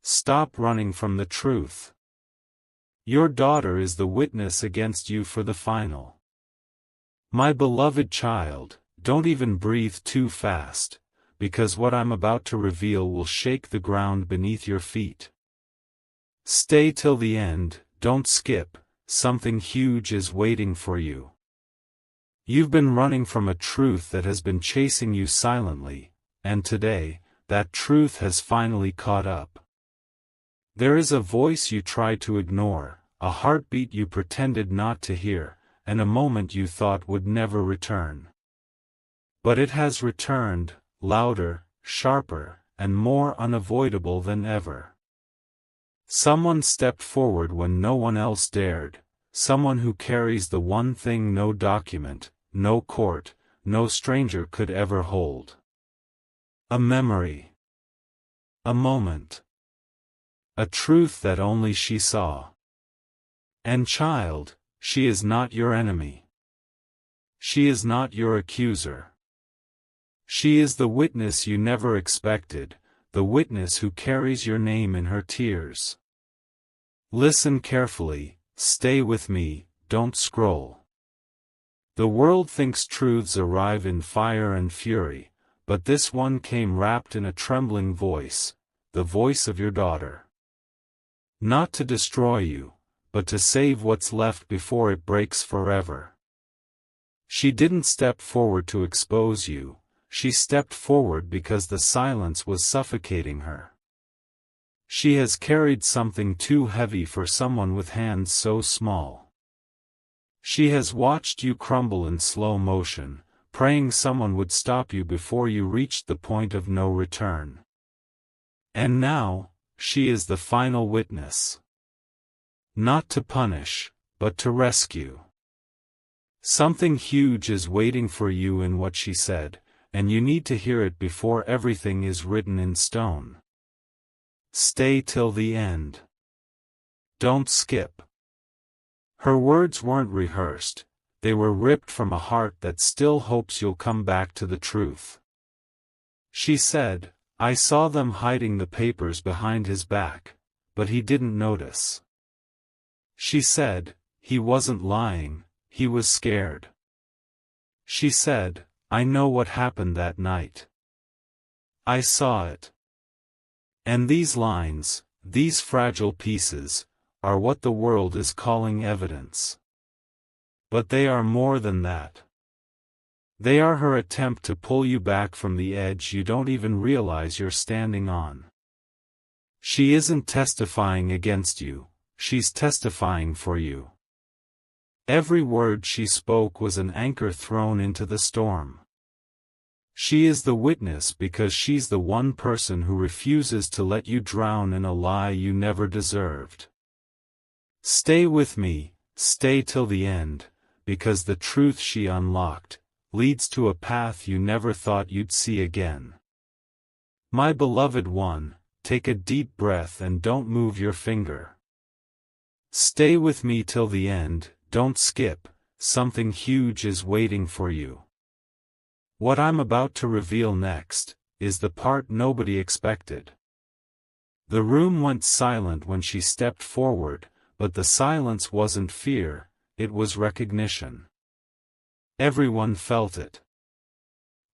stop running from the truth. Your daughter is the witness against you for the final. My beloved child, don't even breathe too fast, because what I'm about to reveal will shake the ground beneath your feet. Stay till the end, don't skip, something huge is waiting for you. You've been running from a truth that has been chasing you silently, and today, that truth has finally caught up. There is a voice you tried to ignore, a heartbeat you pretended not to hear, and a moment you thought would never return. But it has returned, louder, sharper, and more unavoidable than ever. Someone stepped forward when no one else dared, someone who carries the one thing no document, no court, no stranger could ever hold. A memory. A moment. A truth that only she saw. And child, she is not your enemy. She is not your accuser. She is the witness you never expected, the witness who carries your name in her tears. Listen carefully, stay with me, don't scroll. The world thinks truths arrive in fire and fury, but this one came wrapped in a trembling voice, the voice of your daughter. Not to destroy you, but to save what's left before it breaks forever. She didn't step forward to expose you, she stepped forward because the silence was suffocating her. She has carried something too heavy for someone with hands so small. She has watched you crumble in slow motion, praying someone would stop you before you reached the point of no return. And now, she is the final witness. Not to punish, but to rescue. Something huge is waiting for you in what she said, and you need to hear it before everything is written in stone. Stay till the end. Don't skip. Her words weren't rehearsed, they were ripped from a heart that still hopes you'll come back to the truth. She said, I saw them hiding the papers behind his back, but he didn't notice. She said, he wasn't lying, he was scared. She said, I know what happened that night. I saw it. And these lines, these fragile pieces, are what the world is calling evidence. But they are more than that. They are her attempt to pull you back from the edge you don't even realize you're standing on. She isn't testifying against you, she's testifying for you. Every word she spoke was an anchor thrown into the storm. She is the witness because she's the one person who refuses to let you drown in a lie you never deserved. Stay with me, stay till the end, because the truth she unlocked leads to a path you never thought you'd see again. My beloved one, take a deep breath and don't move your finger. Stay with me till the end, don't skip, something huge is waiting for you. What I'm about to reveal next is the part nobody expected. The room went silent when she stepped forward, but the silence wasn't fear, it was recognition. Everyone felt it.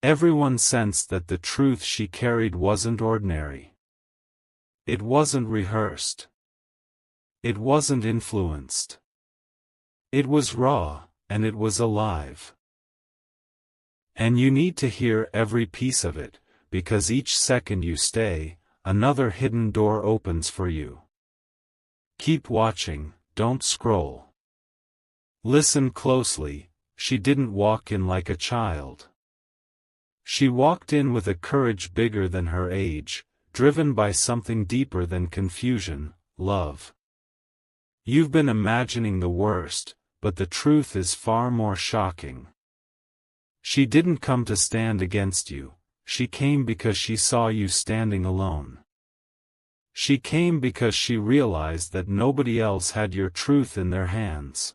Everyone sensed that the truth she carried wasn't ordinary. It wasn't rehearsed. It wasn't influenced. It was raw, and it was alive. And you need to hear every piece of it, because each second you stay, another hidden door opens for you. Keep watching, don't scroll. Listen closely, she didn't walk in like a child. She walked in with a courage bigger than her age, driven by something deeper than confusion, love. You've been imagining the worst, but the truth is far more shocking. She didn't come to stand against you, she came because she saw you standing alone. She came because she realized that nobody else had your truth in their hands.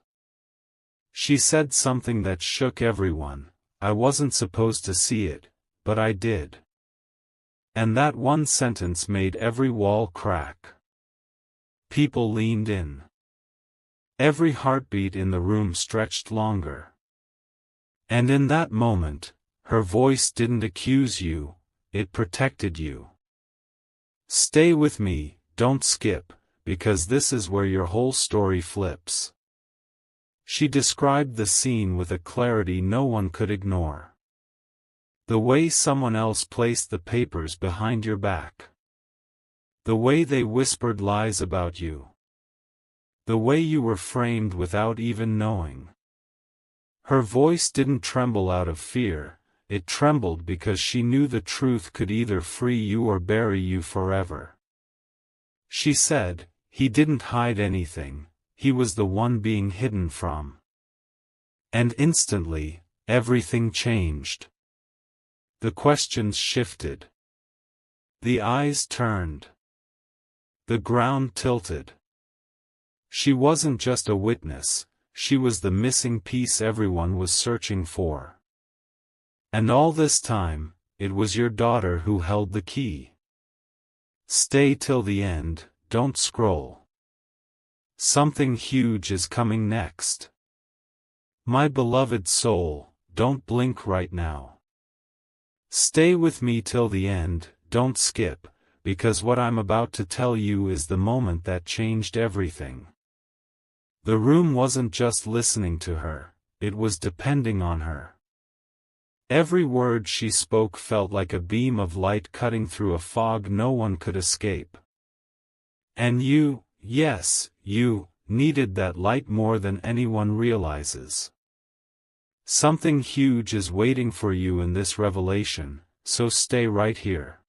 She said something that shook everyone, I wasn't supposed to see it, but I did. And that one sentence made every wall crack. People leaned in. Every heartbeat in the room stretched longer. And in that moment, her voice didn't accuse you, it protected you. Stay with me, don't skip, because this is where your whole story flips. She described the scene with a clarity no one could ignore. The way someone else placed the papers behind your back. The way they whispered lies about you. The way you were framed without even knowing. Her voice didn't tremble out of fear, it trembled because she knew the truth could either free you or bury you forever. She said, "He didn't hide anything, he was the one being hidden from." And instantly, everything changed. The questions shifted. The eyes turned. The ground tilted. She wasn't just a witness, she was the missing piece everyone was searching for. And all this time, it was your daughter who held the key. Stay till the end, don't scroll. Something huge is coming next. My beloved soul, don't blink right now. Stay with me till the end, don't skip, because what I'm about to tell you is the moment that changed everything. The room wasn't just listening to her, it was depending on her. Every word she spoke felt like a beam of light cutting through a fog no one could escape. And you, yes, you, needed that light more than anyone realizes. Something huge is waiting for you in this revelation, so stay right here.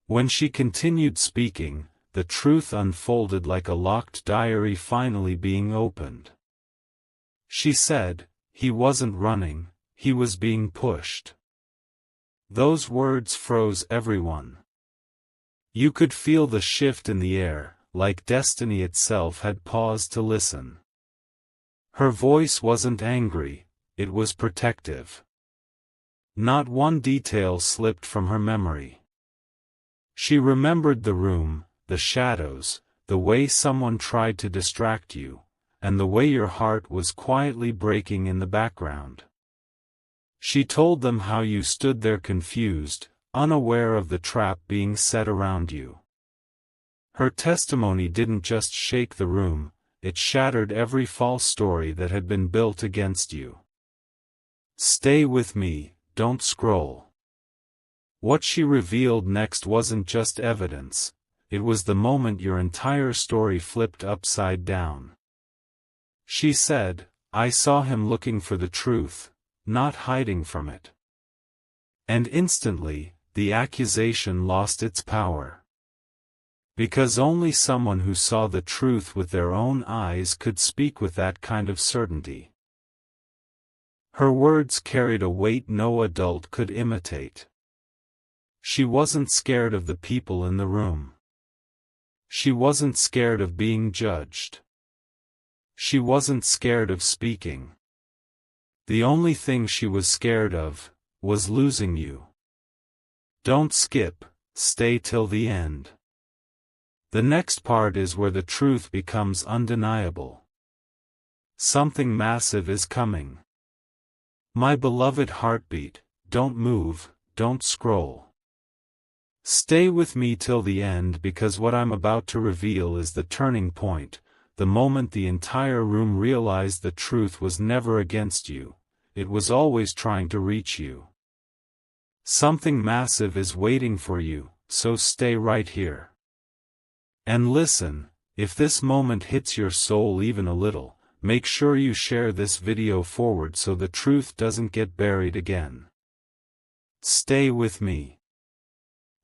When she continued speaking, the truth unfolded like a locked diary finally being opened. She said, "He wasn't running, he was being pushed." Those words froze everyone. You could feel the shift in the air, like destiny itself had paused to listen. Her voice wasn't angry, it was protective. Not one detail slipped from her memory. She remembered the room, the shadows, the way someone tried to distract you, and the way your heart was quietly breaking in the background. She told them how you stood there confused, unaware of the trap being set around you. Her testimony didn't just shake the room, it shattered every false story that had been built against you. Stay with me, don't scroll. What she revealed next wasn't just evidence, it was the moment your entire story flipped upside down. She said, "I saw him looking for the truth, not hiding from it." And instantly, the accusation lost its power. Because only someone who saw the truth with their own eyes could speak with that kind of certainty. Her words carried a weight no adult could imitate. She wasn't scared of the people in the room. She wasn't scared of being judged. She wasn't scared of speaking. The only thing she was scared of was losing you. Don't skip, stay till the end. The next part is where the truth becomes undeniable. Something massive is coming. My beloved heartbeat, don't move, don't scroll. Stay with me till the end because what I'm about to reveal is the turning point, the moment the entire room realized the truth was never against you, it was always trying to reach you. Something massive is waiting for you, so stay right here. And listen, if this moment hits your soul even a little, make sure you share this video forward so the truth doesn't get buried again. Stay with me.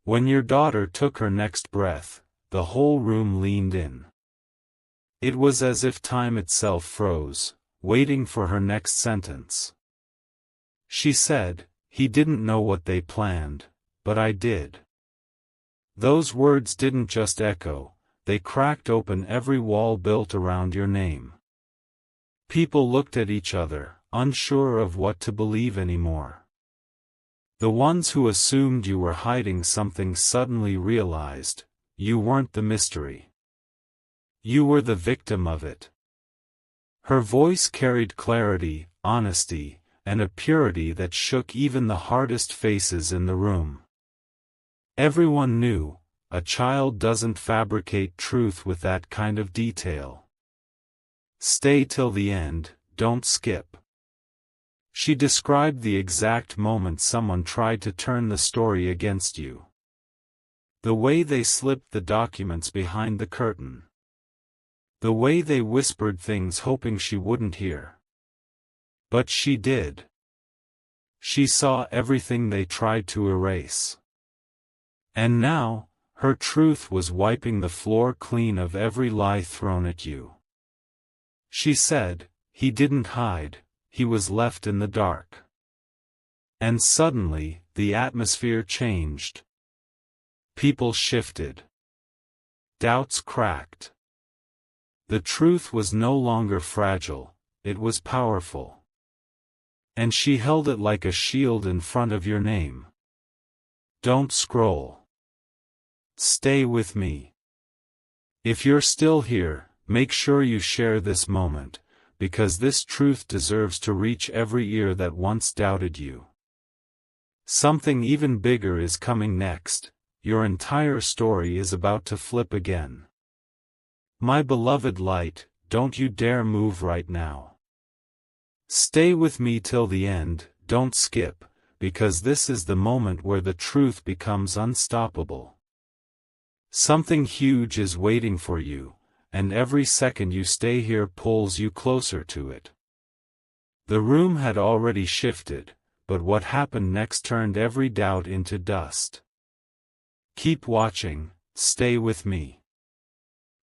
When your daughter took her next breath, the whole room leaned in. It was as if time itself froze, waiting for her next sentence. She said, "He didn't know what they planned, but I did." Those words didn't just echo, they cracked open every wall built around your name. People looked at each other, unsure of what to believe anymore. The ones who assumed you were hiding something suddenly realized, you weren't the mystery. You were the victim of it. Her voice carried clarity, honesty, and a purity that shook even the hardest faces in the room. Everyone knew, a child doesn't fabricate truth with that kind of detail. Stay till the end, don't skip. She described the exact moment someone tried to turn the story against you. The way they slipped the documents behind the curtain. The way they whispered things hoping she wouldn't hear. But she did. She saw everything they tried to erase. And now, her truth was wiping the floor clean of every lie thrown at you. She said, he didn't hide, he was left in the dark. And suddenly, the atmosphere changed. People shifted. Doubts cracked. The truth was no longer fragile, it was powerful. And she held it like a shield in front of your name. Don't scroll. Stay with me. If you're still here, make sure you share this moment, because this truth deserves to reach every ear that once doubted you. Something even bigger is coming next, your entire story is about to flip again. My beloved light, don't you dare move right now. Stay with me till the end, don't skip, because this is the moment where the truth becomes unstoppable. Something huge is waiting for you, and every second you stay here pulls you closer to it. The room had already shifted, but what happened next turned every doubt into dust. Keep watching, stay with me.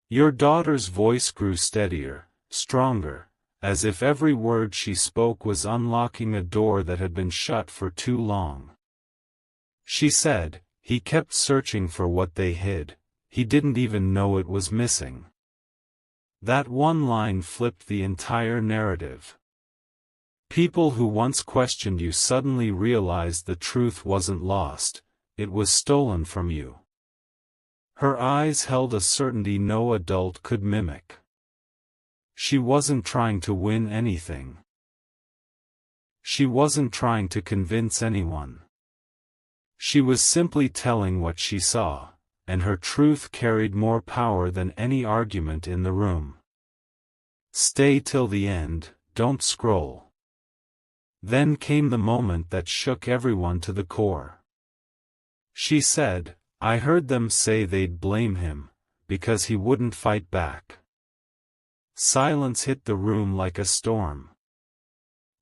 Your daughter's voice grew steadier, stronger, as if every word she spoke was unlocking a door that had been shut for too long. She said, he kept searching for what they hid, he didn't even know it was missing. That one line flipped the entire narrative. People who once questioned you suddenly realized the truth wasn't lost, it was stolen from you. Her eyes held a certainty no adult could mimic. She wasn't trying to win anything. She wasn't trying to convince anyone. She was simply telling what she saw, and her truth carried more power than any argument in the room. Stay till the end, don't scroll. Then came the moment that shook everyone to the core. She said, I heard them say they'd blame him, because he wouldn't fight back. Silence hit the room like a storm.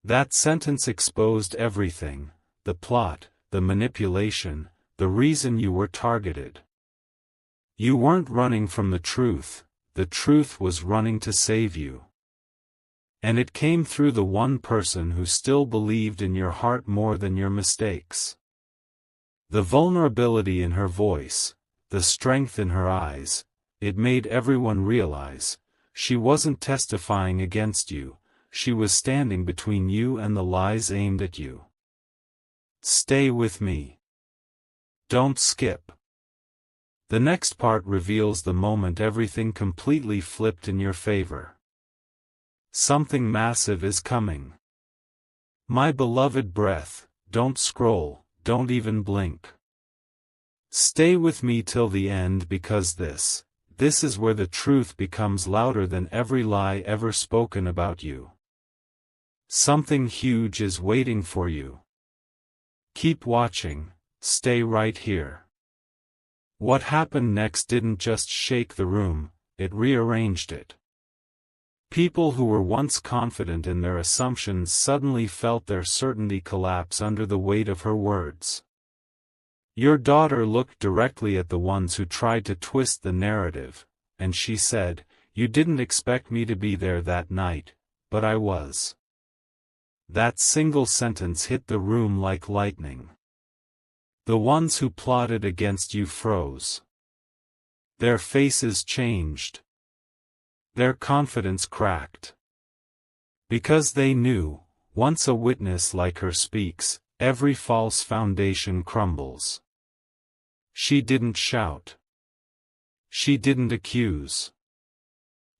That sentence exposed everything, the plot, the manipulation, the reason you were targeted. You weren't running from the truth was running to save you. And it came through the one person who still believed in your heart more than your mistakes. The vulnerability in her voice, the strength in her eyes, it made everyone realize, she wasn't testifying against you, she was standing between you and the lies aimed at you. Stay with me. Don't skip. The next part reveals the moment everything completely flipped in your favor. Something massive is coming. My beloved breath, don't scroll, don't even blink. Stay with me till the end because this is where the truth becomes louder than every lie ever spoken about you. Something huge is waiting for you. Keep watching, stay right here. What happened next didn't just shake the room, it rearranged it. People who were once confident in their assumptions suddenly felt their certainty collapse under the weight of her words. Your daughter looked directly at the ones who tried to twist the narrative, and she said, you didn't expect me to be there that night, but I was. That single sentence hit the room like lightning. The ones who plotted against you froze. Their faces changed. Their confidence cracked. Because they knew, once a witness like her speaks, every false foundation crumbles. She didn't shout. She didn't accuse.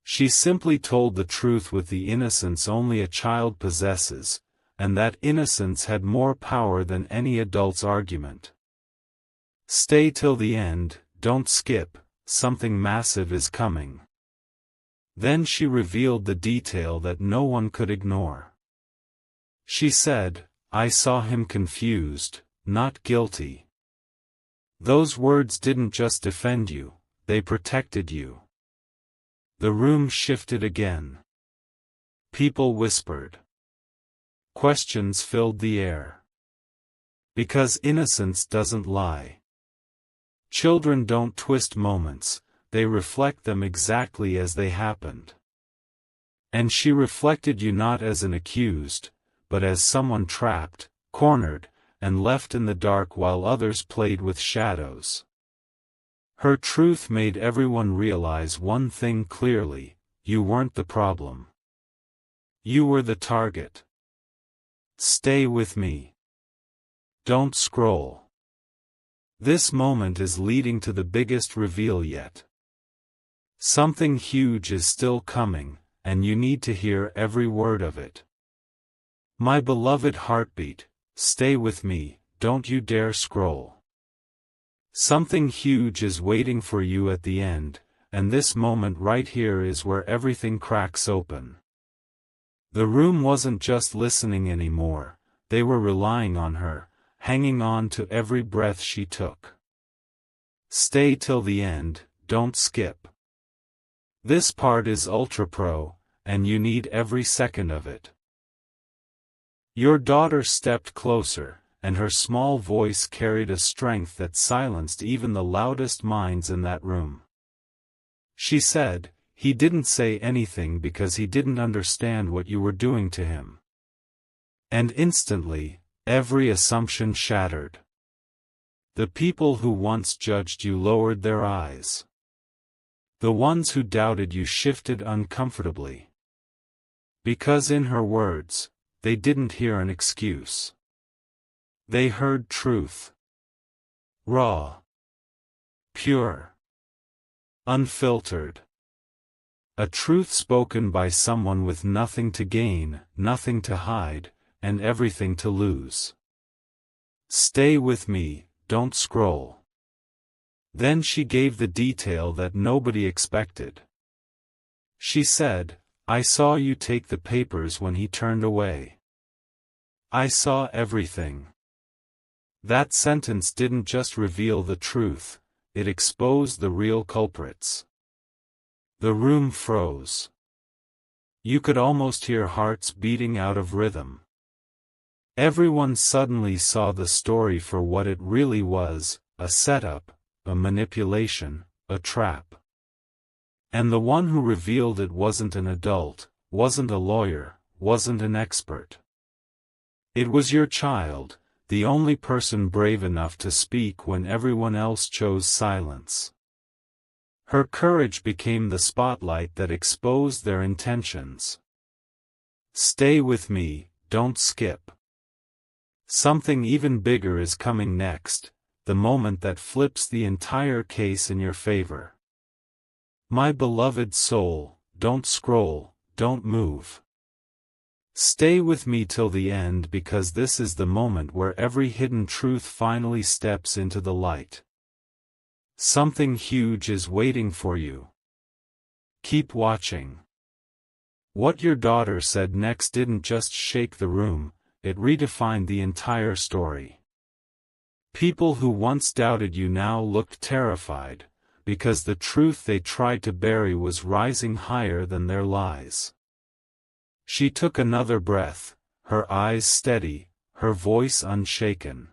She simply told the truth with the innocence only a child possesses, and that innocence had more power than any adult's argument. Stay till the end, don't skip, something massive is coming. Then she revealed the detail that no one could ignore. She said, "I saw him confused, not guilty." Those words didn't just defend you, they protected you. The room shifted again. People whispered. Questions filled the air. Because innocence doesn't lie. Children don't twist moments, they reflect them exactly as they happened. And she reflected you not as an accused, but as someone trapped, cornered, and left in the dark while others played with shadows. Her truth made everyone realize one thing clearly: you weren't the problem. You were the target. Stay with me. Don't scroll. This moment is leading to the biggest reveal yet. Something huge is still coming, and you need to hear every word of it. My beloved heartbeat, stay with me, don't you dare scroll. Something huge is waiting for you at the end, and this moment right here is where everything cracks open. The room wasn't just listening anymore, they were relying on her, hanging on to every breath she took. Stay till the end, don't skip. This part is ultra pro, and you need every second of it. Your daughter stepped closer, and her small voice carried a strength that silenced even the loudest minds in that room. She said, "He didn't say anything because he didn't understand what you were doing to him." And instantly, every assumption shattered. The people who once judged you lowered their eyes. The ones who doubted you shifted uncomfortably. Because in her words, they didn't hear an excuse. They heard truth. Raw. Pure. Unfiltered. A truth spoken by someone with nothing to gain, nothing to hide, and everything to lose. Stay with me, don't scroll. Then she gave the detail that nobody expected. She said, "I saw you take the papers when he turned away. I saw everything." That sentence didn't just reveal the truth, it exposed the real culprits. The room froze. You could almost hear hearts beating out of rhythm. Everyone suddenly saw the story for what it really was: a setup, a manipulation, a trap. And the one who revealed it wasn't an adult, wasn't a lawyer, wasn't an expert. It was your child, the only person brave enough to speak when everyone else chose silence. Her courage became the spotlight that exposed their intentions. Stay with me, don't skip. Something even bigger is coming next, the moment that flips the entire case in your favor. My beloved soul, don't scroll, don't move. Stay with me till the end, because this is the moment where every hidden truth finally steps into the light. Something huge is waiting for you. Keep watching. What your daughter said next didn't just shake the room, it redefined the entire story. People who once doubted you now looked terrified, because the truth they tried to bury was rising higher than their lies. She took another breath, her eyes steady, her voice unshaken.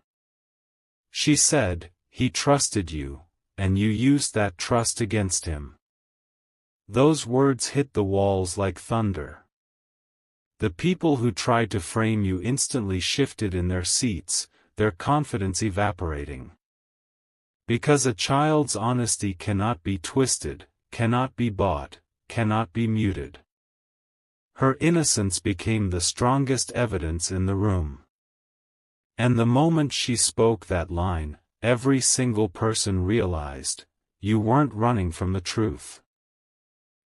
She said, "He trusted you, and you used that trust against him." Those words hit the walls like thunder. The people who tried to frame you instantly shifted in their seats, their confidence evaporating. Because a child's honesty cannot be twisted, cannot be bought, cannot be muted. Her innocence became the strongest evidence in the room. And the moment she spoke that line, every single person realized, you weren't running from the truth.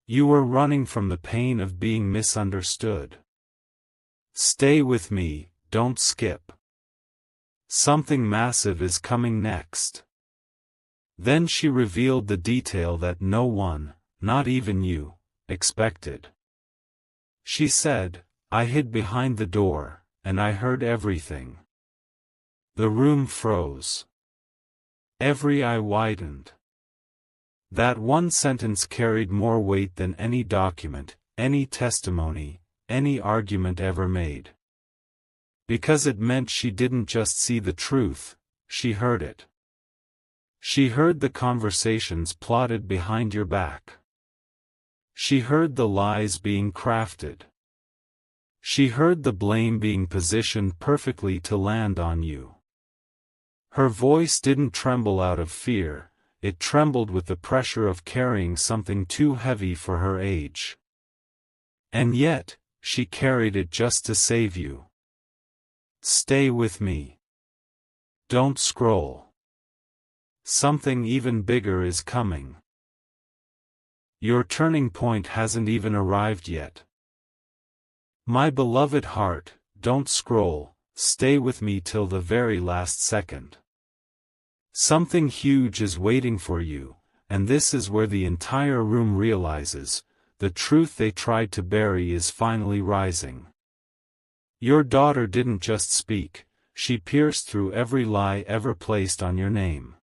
You were running from the pain of being misunderstood. Stay with me, don't skip. Something massive is coming next. Then she revealed the detail that no one, not even you, expected. She said, I hid behind the door, and I heard everything. The room froze. Every eye widened. That one sentence carried more weight than any document, any testimony, any argument ever made. Because it meant she didn't just see the truth, she heard it. She heard the conversations plotted behind your back. She heard the lies being crafted. She heard the blame being positioned perfectly to land on you. Her voice didn't tremble out of fear, it trembled with the pressure of carrying something too heavy for her age. And yet, she carried it just to save you. Stay with me. Don't scroll. Something even bigger is coming. Your turning point hasn't even arrived yet. My beloved heart, don't scroll, stay with me till the very last second. Something huge is waiting for you, and this is where the entire room realizes, the truth they tried to bury is finally rising. Your daughter didn't just speak, she pierced through every lie ever placed on your name.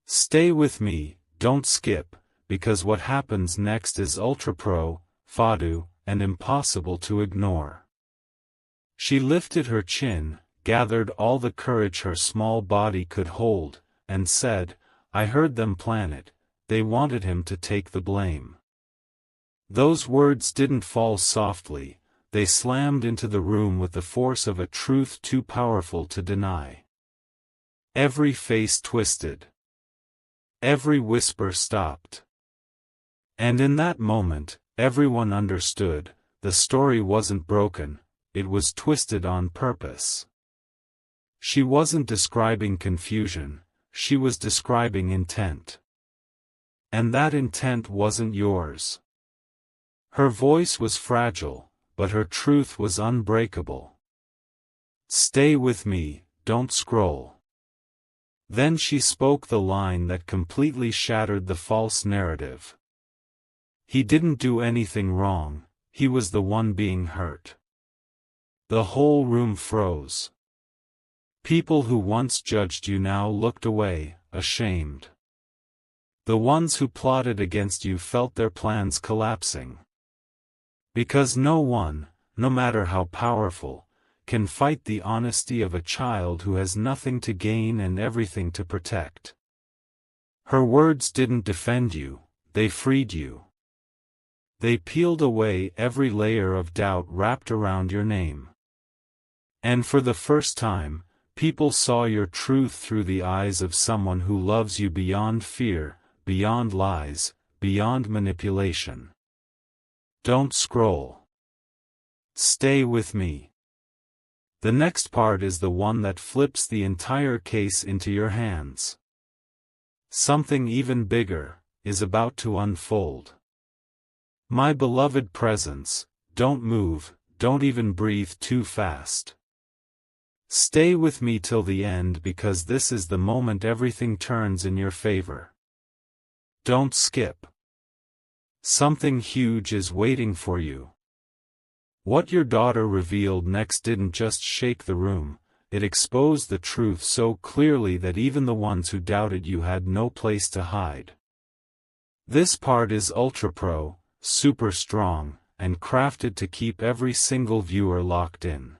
Stay with me, don't skip, because what happens next is ultra-pro, fadu, and impossible to ignore. She lifted her chin, gathered all the courage her small body could hold, and said, I heard them plan it, they wanted him to take the blame. Those words didn't fall softly, they slammed into the room with the force of a truth too powerful to deny. Every face twisted. Every whisper stopped. And in that moment, everyone understood, the story wasn't broken, it was twisted on purpose. She wasn't describing confusion, she was describing intent. And that intent wasn't yours. Her voice was fragile, but her truth was unbreakable. Stay with me, don't scroll. Then she spoke the line that completely shattered the false narrative. He didn't do anything wrong, he was the one being hurt. The whole room froze. People who once judged you now looked away, ashamed. The ones who plotted against you felt their plans collapsing. Because no one, no matter how powerful, can fight the honesty of a child who has nothing to gain and everything to protect. Her words didn't defend you, they freed you. They peeled away every layer of doubt wrapped around your name. And for the first time, people saw your truth through the eyes of someone who loves you beyond fear, beyond lies, beyond manipulation. Don't scroll. Stay with me. The next part is the one that flips the entire case into your hands. Something even bigger is about to unfold. My beloved presence, don't move, don't even breathe too fast. Stay with me till the end because this is the moment everything turns in your favor. Don't skip. Something huge is waiting for you. What your daughter revealed next didn't just shake the room, it exposed the truth so clearly that even the ones who doubted you had no place to hide. This part is ultra-pro, super strong, and crafted to keep every single viewer locked in.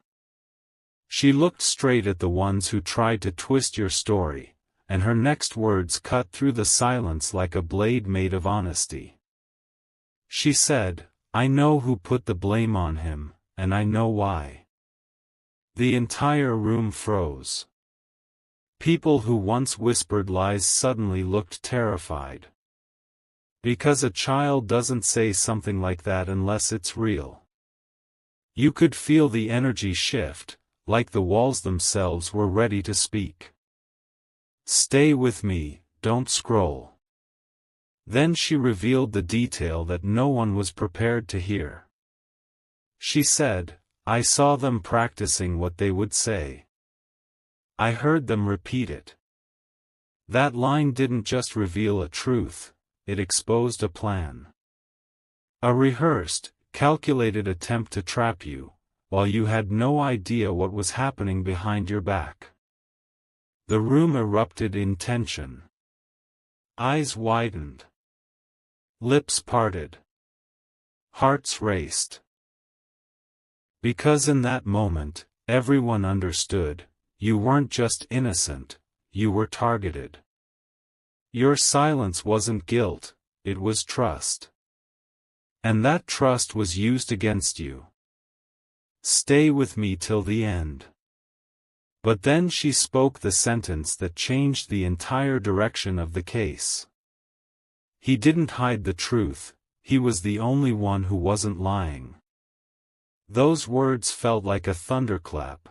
She looked straight at the ones who tried to twist your story, and her next words cut through the silence like a blade made of honesty. She said, I know who put the blame on him, and I know why. The entire room froze. People who once whispered lies suddenly looked terrified. Because a child doesn't say something like that unless it's real. You could feel the energy shift, like the walls themselves were ready to speak. Stay with me, don't scroll. Then she revealed the detail that no one was prepared to hear. She said, I saw them practicing what they would say. I heard them repeat it. That line didn't just reveal a truth, it exposed a plan. A rehearsed, calculated attempt to trap you, while you had no idea what was happening behind your back. The room erupted in tension. Eyes widened. Lips parted. Hearts raced. Because in that moment, everyone understood, you weren't just innocent, you were targeted. Your silence wasn't guilt, it was trust. And that trust was used against you. Stay with me till the end. But then she spoke the sentence that changed the entire direction of the case. He didn't hide the truth, he was the only one who wasn't lying. Those words felt like a thunderclap.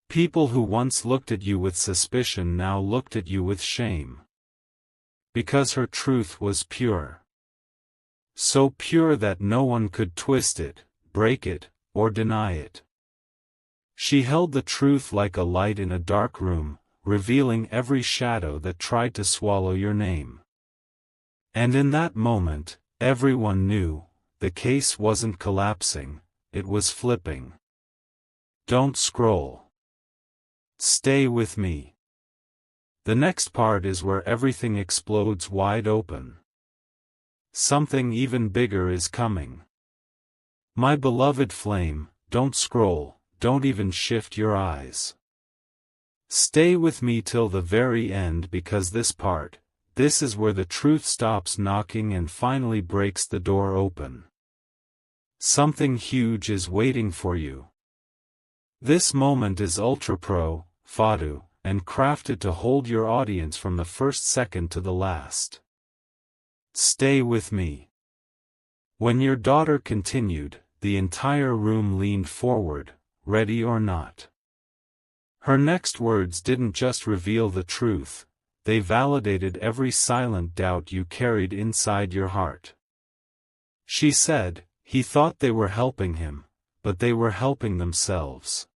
People who once looked at you with suspicion now looked at you with shame. Because her truth was pure. So pure that no one could twist it, break it, or deny it. She held the truth like a light in a dark room, revealing every shadow that tried to swallow your name. And in that moment, everyone knew, the case wasn't collapsing, it was flipping. Don't scroll. Stay with me. The next part is where everything explodes wide open. Something even bigger is coming. My beloved flame, don't scroll, don't even shift your eyes. Stay with me till the very end because this is where the truth stops knocking and finally breaks the door open. Something huge is waiting for you. This moment is ultra pro, Fadu, and crafted to hold your audience from the first second to the last. Stay with me. When your daughter continued, the entire room leaned forward, ready or not. Her next words didn't just reveal the truth, they validated every silent doubt you carried inside your heart. She said, he thought they were helping him, but they were helping themselves.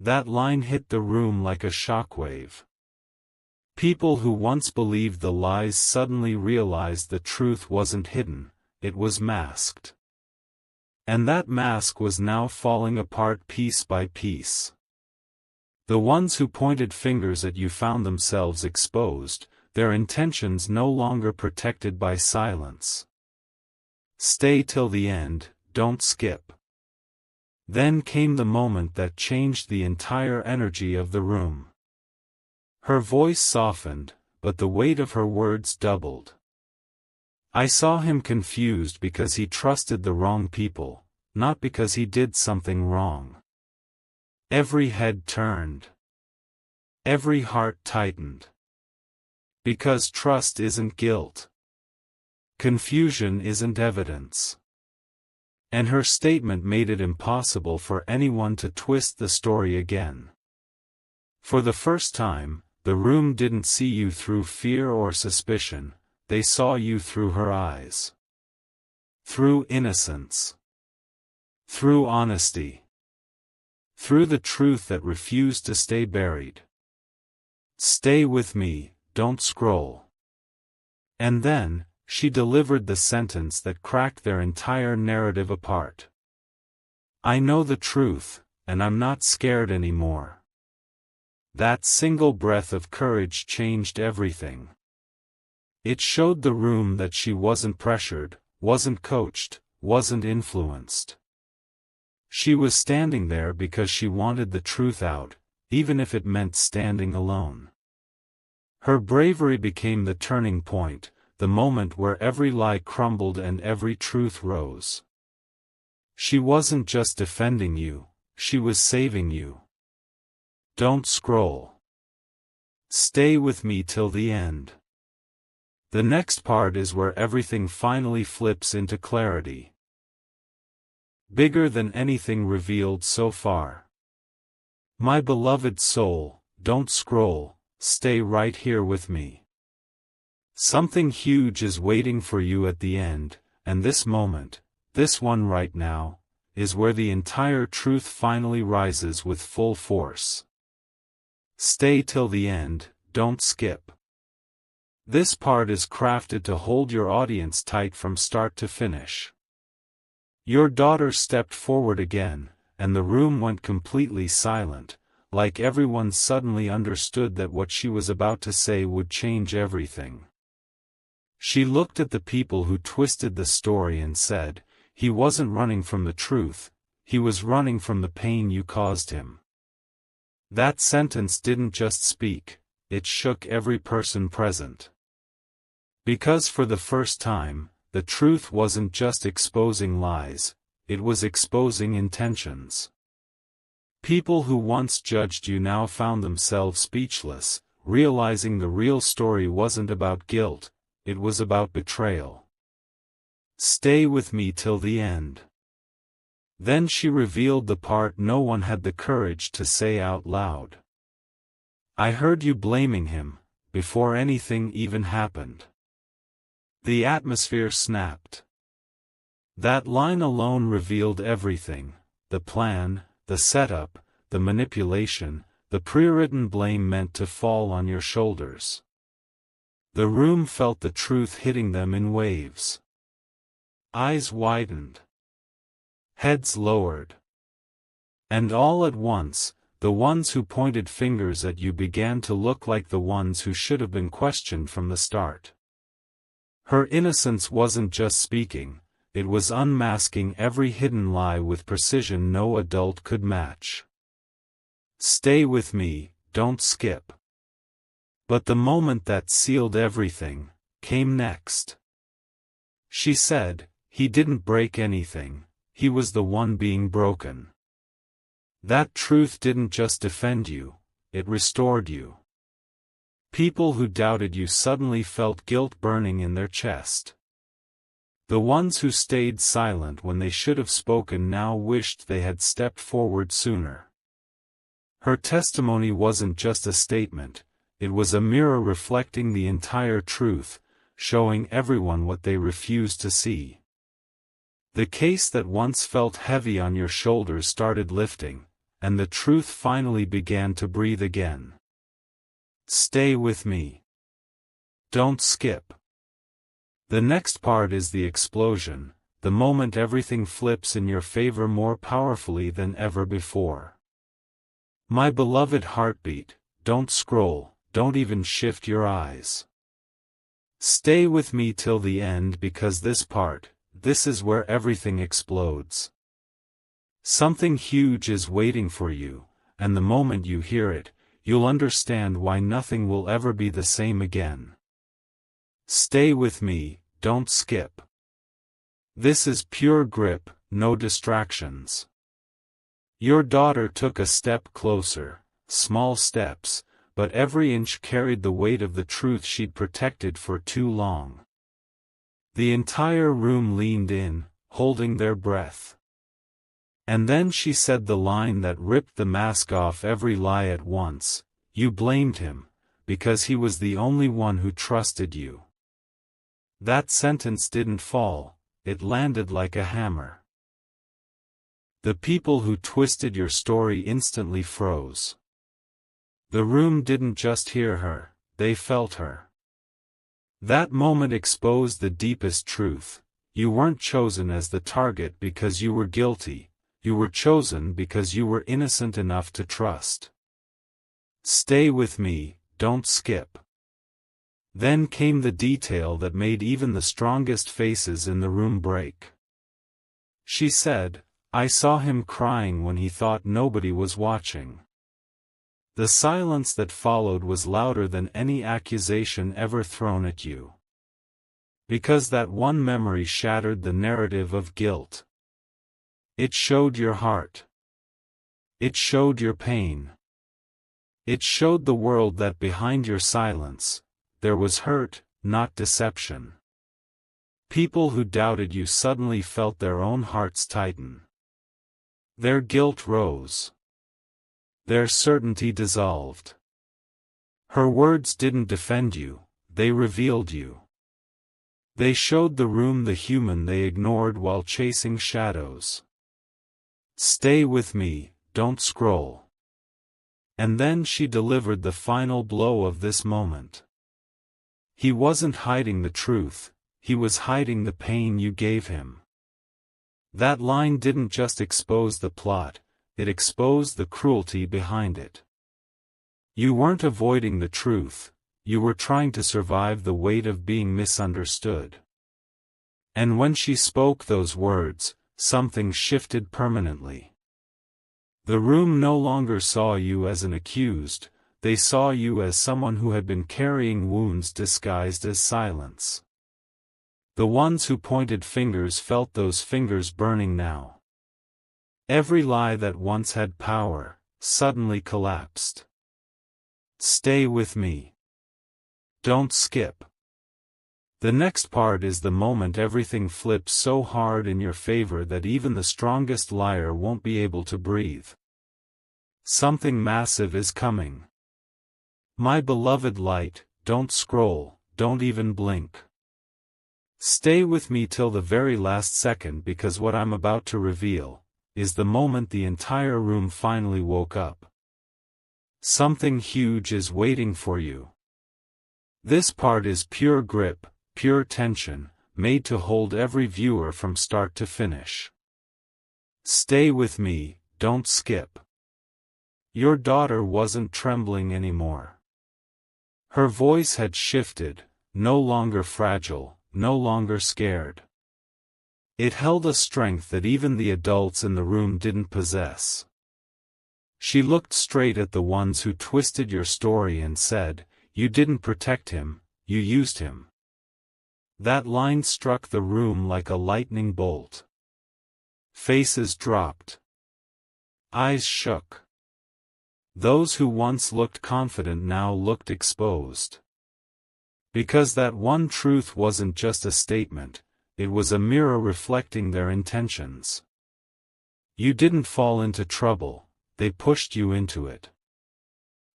That line hit the room like a shockwave. People who once believed the lies suddenly realized the truth wasn't hidden, it was masked. And that mask was now falling apart piece by piece. The ones who pointed fingers at you found themselves exposed, their intentions no longer protected by silence. Stay till the end, don't skip. Then came the moment that changed the entire energy of the room. Her voice softened, but the weight of her words doubled. I saw him confused because he trusted the wrong people, not because he did something wrong. Every head turned. Every heart tightened. Because trust isn't guilt. Confusion isn't evidence. And her statement made it impossible for anyone to twist the story again. For the first time, the room didn't see you through fear or suspicion, they saw you through her eyes. Through innocence. Through honesty. Through the truth that refused to stay buried. Stay with me, don't scroll. And then, she delivered the sentence that cracked their entire narrative apart. I know the truth, and I'm not scared anymore. That single breath of courage changed everything. It showed the room that she wasn't pressured, wasn't coached, wasn't influenced. She was standing there because she wanted the truth out, even if it meant standing alone. Her bravery became the turning point, the moment where every lie crumbled and every truth rose. She wasn't just defending you, she was saving you. Don't scroll. Stay with me till the end. The next part is where everything finally flips into clarity. Bigger than anything revealed so far. My beloved soul, don't scroll, stay right here with me. Something huge is waiting for you at the end, and this moment, this one right now, is where the entire truth finally rises with full force. Stay till the end, don't skip. This part is crafted to hold your audience tight from start to finish. Your daughter stepped forward again, and the room went completely silent, like everyone suddenly understood that what she was about to say would change everything. She looked at the people who twisted the story and said, "He wasn't running from the truth, he was running from the pain you caused him." That sentence didn't just speak, it shook every person present. Because for the first time, the truth wasn't just exposing lies, it was exposing intentions. People who once judged you now found themselves speechless, realizing the real story wasn't about guilt, it was about betrayal. Stay with me till the end. Then she revealed the part no one had the courage to say out loud. I heard you blaming him, before anything even happened. The atmosphere snapped. That line alone revealed everything, the plan, the setup, the manipulation, the pre-written blame meant to fall on your shoulders. The room felt the truth hitting them in waves. Eyes widened. Heads lowered. And all at once, the ones who pointed fingers at you began to look like the ones who should have been questioned from the start. Her innocence wasn't just speaking, it was unmasking every hidden lie with precision no adult could match. Stay with me, don't skip. But the moment that sealed everything, came next. She said, he didn't break anything, he was the one being broken. That truth didn't just defend you, it restored you. People who doubted you suddenly felt guilt burning in their chest. The ones who stayed silent when they should have spoken now wished they had stepped forward sooner. Her testimony wasn't just a statement, it was a mirror reflecting the entire truth, showing everyone what they refused to see. The case that once felt heavy on your shoulders started lifting, and the truth finally began to breathe again. Stay with me. Don't skip. The next part is the explosion, the moment everything flips in your favor more powerfully than ever before. My beloved heartbeat, don't scroll, don't even shift your eyes. Stay with me till the end because this is where everything explodes. Something huge is waiting for you, and the moment you hear it, you'll understand why nothing will ever be the same again. Stay with me, don't skip. This is pure grip, no distractions. Your daughter took a step closer, small steps, but every inch carried the weight of the truth she'd protected for too long. The entire room leaned in, holding their breath. And then she said the line that ripped the mask off every lie at once, you blamed him, because he was the only one who trusted you. That sentence didn't fall, it landed like a hammer. The people who twisted your story instantly froze. The room didn't just hear her, they felt her. That moment exposed the deepest truth, you weren't chosen as the target because you were guilty, you were chosen because you were innocent enough to trust. Stay with me, don't skip. Then came the detail that made even the strongest faces in the room break. She said, I saw him crying when he thought nobody was watching. The silence that followed was louder than any accusation ever thrown at you. Because that one memory shattered the narrative of guilt. It showed your heart. It showed your pain. It showed the world that behind your silence, there was hurt, not deception. People who doubted you suddenly felt their own hearts tighten. Their guilt rose. Their certainty dissolved. Her words didn't defend you, they revealed you. They showed the room the human they ignored while chasing shadows. Stay with me, don't scroll. And then she delivered the final blow of this moment. He wasn't hiding the truth, he was hiding the pain you gave him. That line didn't just expose the plot, it exposed the cruelty behind it. You weren't avoiding the truth, you were trying to survive the weight of being misunderstood. And when she spoke those words, something shifted permanently. The room no longer saw you as an accused, they saw you as someone who had been carrying wounds disguised as silence. The ones who pointed fingers felt those fingers burning now. Every lie that once had power, suddenly collapsed. Stay with me. Don't skip. The next part is the moment everything flips so hard in your favor that even the strongest liar won't be able to breathe. Something massive is coming. My beloved light, don't scroll, don't even blink. Stay with me till the very last second, because what I'm about to reveal is the moment the entire room finally woke up. Something huge is waiting for you. This part is pure grip, pure tension, made to hold every viewer from start to finish. Stay with me, don't skip. Your daughter wasn't trembling anymore. Her voice had shifted, no longer fragile, no longer scared. It held a strength that even the adults in the room didn't possess. She looked straight at the ones who twisted your story and said, "You didn't protect him, you used him." That line struck the room like a lightning bolt. Faces dropped. Eyes shook. Those who once looked confident now looked exposed. Because that one truth wasn't just a statement, it was a mirror reflecting their intentions. You didn't fall into trouble, they pushed you into it.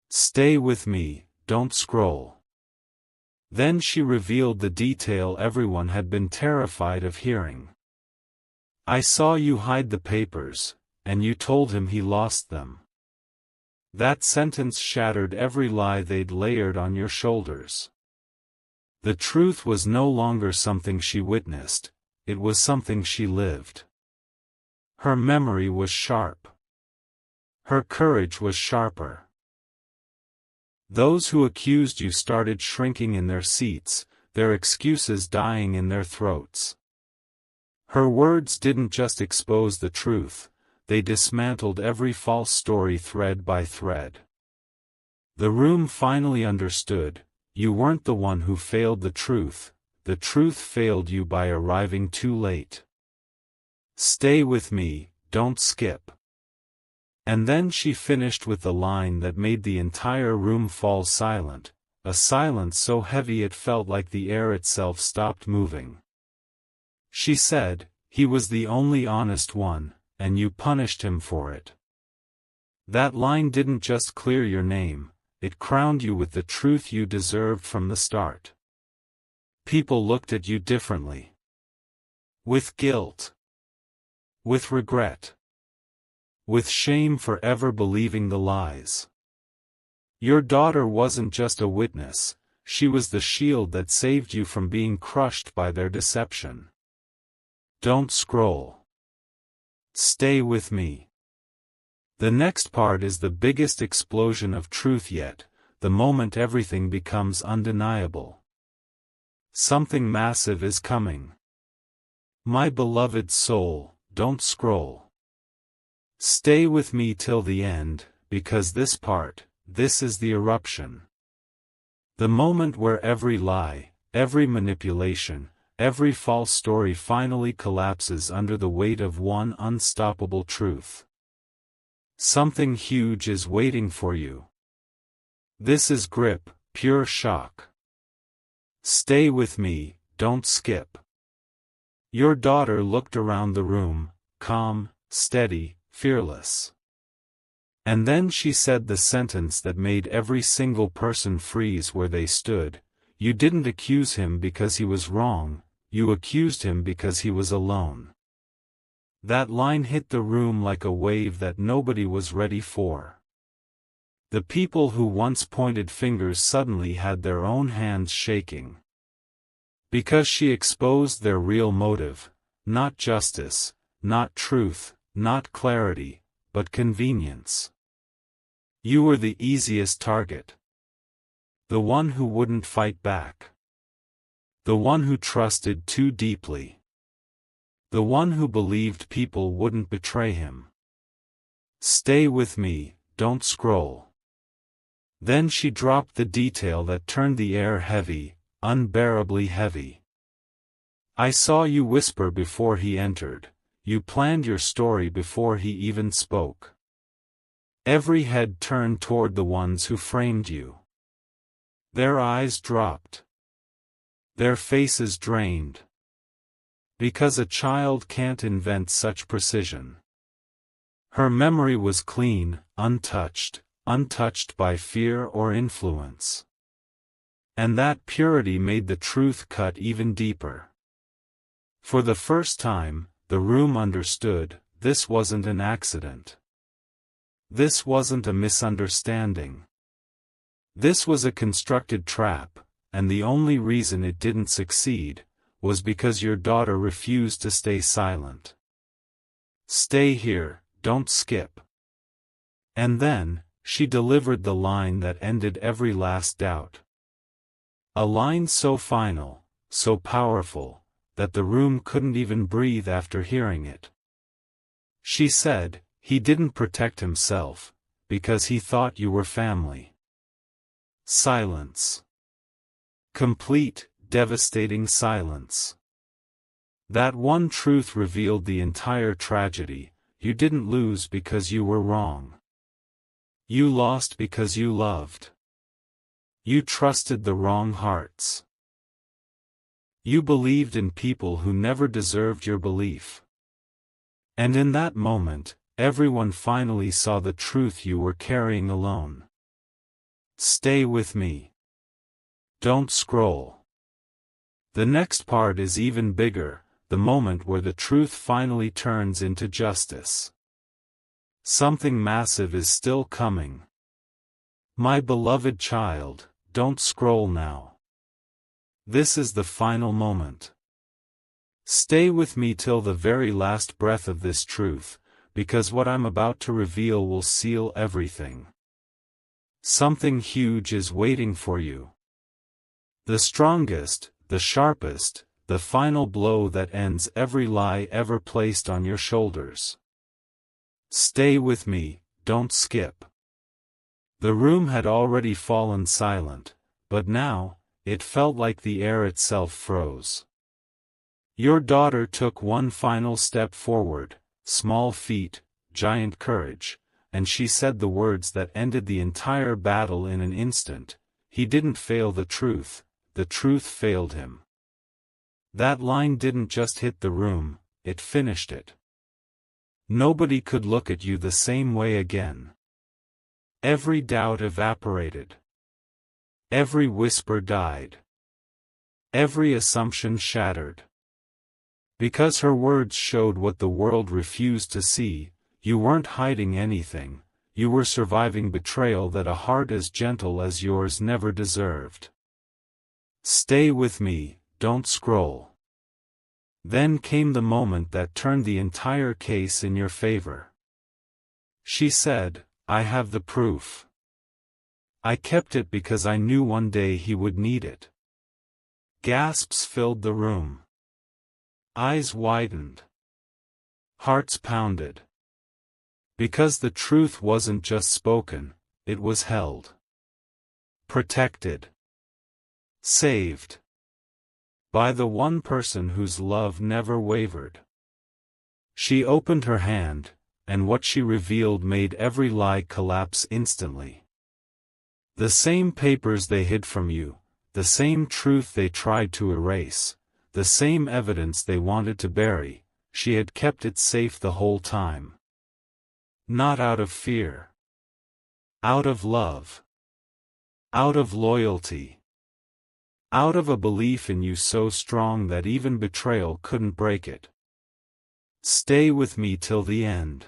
Stay with me, don't scroll. Then she revealed the detail everyone had been terrified of hearing. I saw you hide the papers, and you told him he lost them. That sentence shattered every lie they'd layered on your shoulders. The truth was no longer something she witnessed, it was something she lived. Her memory was sharp. Her courage was sharper. Those who accused you started shrinking in their seats, their excuses dying in their throats. Her words didn't just expose the truth, they dismantled every false story thread by thread. The room finally understood, you weren't the one who failed the truth failed you by arriving too late. Stay with me, don't skip. And then she finished with the line that made the entire room fall silent, a silence so heavy it felt like the air itself stopped moving. She said, "He was the only honest one, and you punished him for it." That line didn't just clear your name, it crowned you with the truth you deserved from the start. People looked at you differently. With guilt. With regret. With shame for ever believing the lies. Your daughter wasn't just a witness, she was the shield that saved you from being crushed by their deception. Don't scroll. Stay with me. The next part is the biggest explosion of truth yet, the moment everything becomes undeniable. Something massive is coming. My beloved soul, don't scroll. Stay with me till the end, because this is the eruption. The moment where every lie, every manipulation, every false story finally collapses under the weight of one unstoppable truth. Something huge is waiting for you. This is grip, pure shock. Stay with me, don't skip. Your daughter looked around the room, calm, steady, fearless. And then she said the sentence that made every single person freeze where they stood: "You didn't accuse him because he was wrong, you accused him because he was alone." That line hit the room like a wave that nobody was ready for. The people who once pointed fingers suddenly had their own hands shaking. Because she exposed their real motive: not justice, not truth, not clarity, but convenience. You were the easiest target. The one who wouldn't fight back. The one who trusted too deeply. The one who believed people wouldn't betray him. Stay with me, don't scroll. Then she dropped the detail that turned the air heavy, unbearably heavy. I saw you whisper before he entered, you planned your story before he even spoke. Every head turned toward the ones who framed you. Their eyes dropped. Their faces drained. Because a child can't invent such precision. Her memory was clean, untouched by fear or influence. And that purity made the truth cut even deeper. For the first time, the room understood: this wasn't an accident. This wasn't a misunderstanding. This was a constructed trap, and the only reason it didn't succeed was because your daughter refused to stay silent. Stay here, don't skip. And then, she delivered the line that ended every last doubt. A line so final, so powerful, that the room couldn't even breathe after hearing it. She said, "He didn't protect himself, because he thought you were family." Silence. Complete, devastating silence. That one truth revealed the entire tragedy: you didn't lose because you were wrong. You lost because you loved. You trusted the wrong hearts. You believed in people who never deserved your belief. And in that moment, everyone finally saw the truth you were carrying alone. Stay with me. Don't scroll. The next part is even bigger, the moment where the truth finally turns into justice. Something massive is still coming. My beloved child, don't scroll now. This is the final moment. Stay with me till the very last breath of this truth, because what I'm about to reveal will seal everything. Something huge is waiting for you. The strongest, the sharpest, the final blow that ends every lie ever placed on your shoulders. Stay with me, don't skip. The room had already fallen silent, but now, it felt like the air itself froze. Your daughter took one final step forward, small feet, giant courage, and she said the words that ended the entire battle in an instant: he didn't fail the truth failed him. That line didn't just hit the room, it finished it. Nobody could look at you the same way again. Every doubt evaporated. Every whisper died. Every assumption shattered. Because her words showed what the world refused to see: you weren't hiding anything, you were surviving betrayal that a heart as gentle as yours never deserved. Stay with me, don't scroll. Then came the moment that turned the entire case in your favor. She said, "I have the proof. I kept it because I knew one day he would need it." Gasps filled the room. Eyes widened. Hearts pounded. Because the truth wasn't just spoken, it was held. Protected. Saved. By the one person whose love never wavered. She opened her hand, and what she revealed made every lie collapse instantly. The same papers they hid from you, the same truth they tried to erase, the same evidence they wanted to bury, she had kept it safe the whole time. Not out of fear. Out of love. Out of loyalty. Out of a belief in you so strong that even betrayal couldn't break it. Stay with me till the end.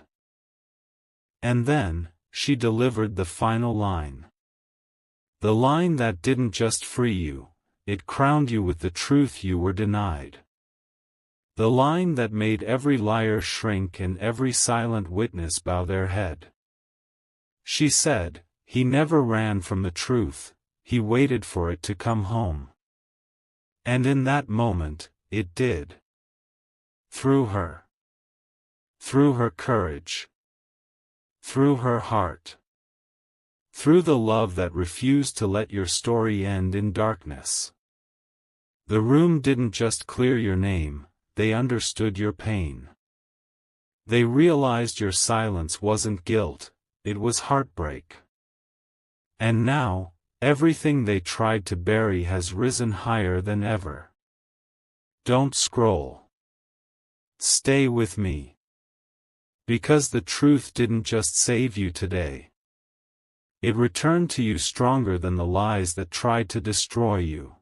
And then, she delivered the final line. The line that didn't just free you, it crowned you with the truth you were denied. The line that made every liar shrink and every silent witness bow their head. She said, he never ran from the truth, he waited for it to come home. And in that moment, it did. Through her. Through her courage. Through her heart. Through the love that refused to let your story end in darkness. The room didn't just clear your name, they understood your pain. They realized your silence wasn't guilt, it was heartbreak. And now, everything they tried to bury has risen higher than ever. Don't scroll. Stay with me. Because the truth didn't just save you today. It returned to you stronger than the lies that tried to destroy you.